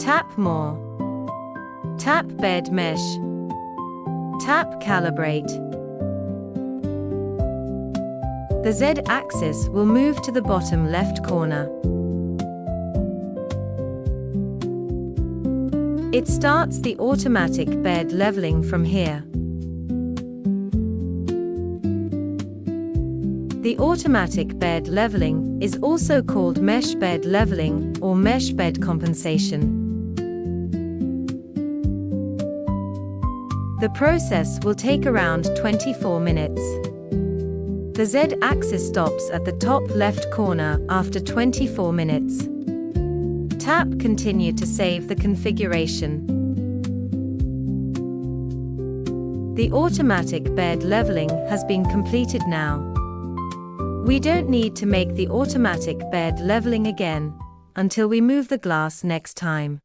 Tap More. Tap Bed Mesh. Tap Calibrate. The Z-axis will move to the bottom left corner. It starts the automatic bed leveling from here. The automatic bed leveling is also called mesh bed leveling or mesh bed compensation. The process will take around 24 minutes. The Z-axis stops at the top left corner after 24 minutes. Tap Continue to save the configuration. The automatic bed leveling has been completed now. We don't need to make the automatic bed leveling again until we move the glass next time.